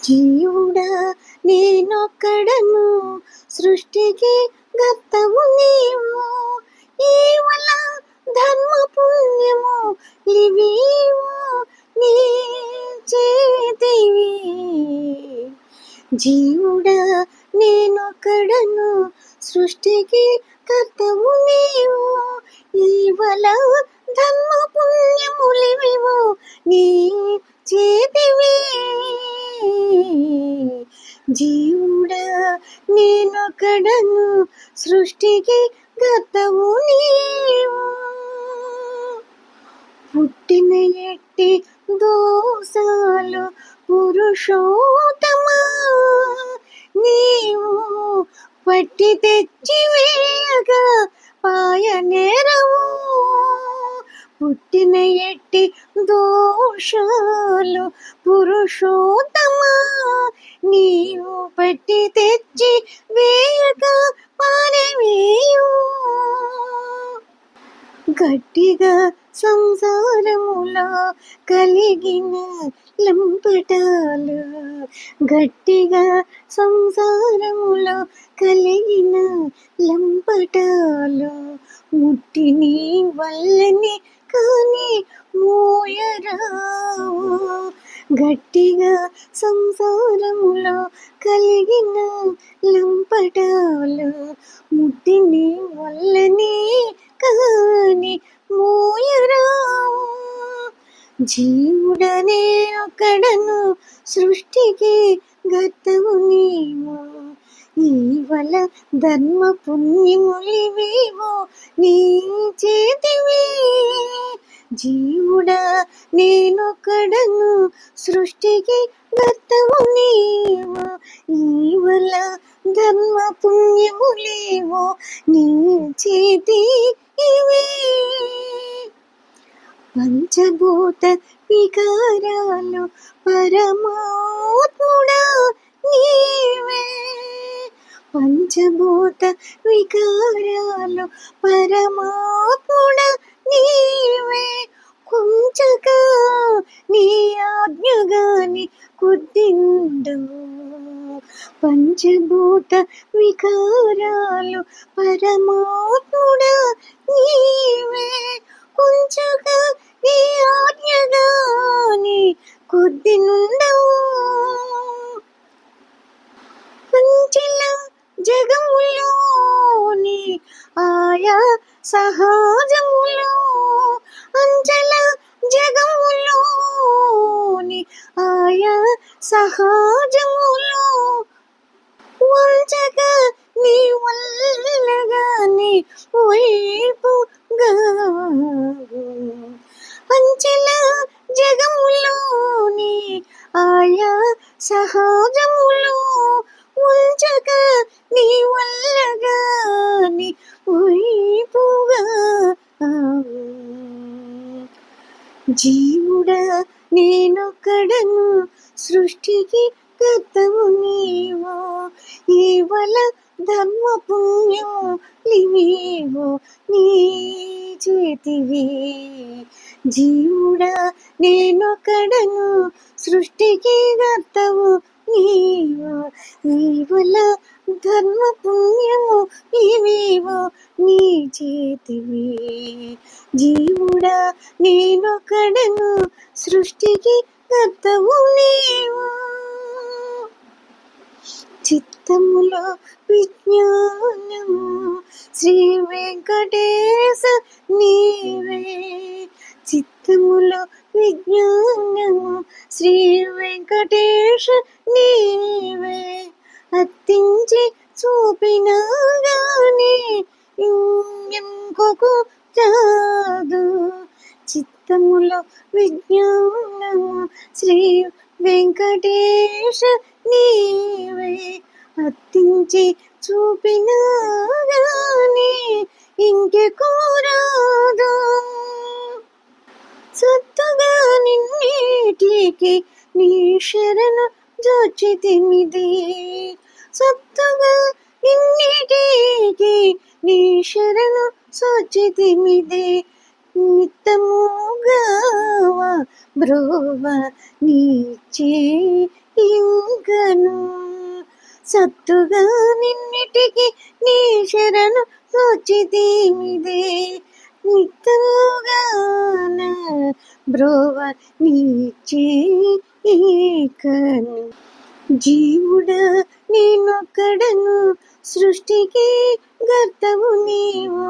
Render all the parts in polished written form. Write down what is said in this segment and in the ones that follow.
జీవుడా నేనొక్కడను, సృష్టికి గర్తవు నీవు. ఈవల ధర్మ పుణ్యము లివీవు నీ చేతివి. జీవుడా నేనొక్కడను, సృష్టికి కర్తవు నీవు. ఈవల ధర్మ పుణ్యములివివు నీ చేతివి. జీవుడా నేనొక్కడను, సృష్టికి గర్తవు నీవు. పుట్టిన ఎట్టి దోషాలు పురుషోత్తమా నీవు పట్టి తెచ్చి వేయగా పాయనేరవు. పుట్టిన ఎట్టి దోషాలు పురుషోత్తమా నీవు పట్టి తెచ్చి వేయగా పారవేయు. గట్టిగా సంసారములో కలిగిన లంపటాలు, గట్టిగా సంసారములో కలిగిన లంపటాలు ముట్టి నీ వల్లని కానీ మోయరావు. గట్టిగా సంసారములో కలిగిన లంపటాలు ముట్టి నీ వల్లని కానీ మోయరావు. జీవుడనే ఒక్కడను, సృష్టికి గర్తవు నీవు. ఈవల ధర్మ పుణ్యములివేవో నీ చేతివి. జీవుడా నేనొక్కడను, సృష్టికి గర్తవు నీవు. ఈవల ధర్మ పుణ్యములేవో నీ చేతివి. పంచభూత వికారాలు పరమాత్ముడా నీవే. పంచభూత వికారాలు పరమాత్ముడా నీవే. కొంచగా నీ ఆజ్ఞగాని కుద్దిండవు. పంచభూత వికారాలు పరమాత్ముడా నీవే. కొంచగా నీ ఆజ్ఞగాని కొద్దినుండవు. పంచల జగములోని ఆయా సహజములో, అంచల జగములోని ఆయా సహజములో వంచగా నీ వల్లగాని వైపుగా. అంచల జగములోని ఆయా సహజములో వంచగా నీ వల్లగాని వైపుగా. జీవుడా నేనొక్కడను, సృష్టికి గర్తవు నీవు. ఈవల ధర్మ పుణ్యము లివేవో నీ చేతివి. జీవుడా నేనొక్కడను, సృష్టికి గర్తవు నీవు. ఈవల ధర్మ పుణ్యము ఇవేవో నీ చేతివి. జీవుడా నేనొక్కడను, సృష్టికి గర్తవు నీవు. చిత్తములో విజ్ఞానము శ్రీ వెంకటేశ నీవే. చిత్తములో విజ్ఞానము శ్రీ వెంకటేశ నీవే. అత్తించి చూపినా గాని ఇంకొక రాదు. చిత్తములో విజ్ఞానము శ్రీ వెంకటేశ నీవే. అత్తించి చూపినా గాని ఇంకెకోరాదు. సత్తుగా నిన్నిటికి నీ శరణు జోచితిమిది. సత్తుగా నిన్నిటికి నీ శరణు సోచితిమిది. నిత్తముగా బ్రోవ నీచే నీకను. సత్తుగా నిన్నిటికి నీ శరణు వచ్చితిమిదే, నిత్తుగాన బ్రోవ నీచేకను. జీవుడా నేనొక్కడను, సృష్టికి గర్తవు నీవు.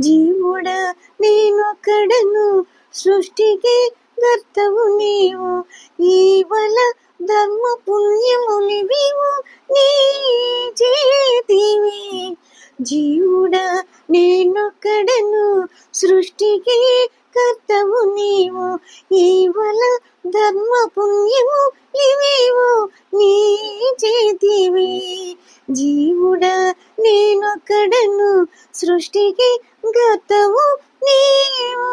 జీవుడా నేనొక్కడను, సృష్టికి గర్తవు నీవు. ఈవల ధర్మ పుణ్యములివివు నీ చేతివి. జీవుడా నేనొక్కడను, సృష్టికి కర్తవు నీవు. ఈవల ధర్మ పుణ్యము లివివు నీ చేతివి. జీవుడా నేనొక్కడను, సృష్టికి గతవు నీవు.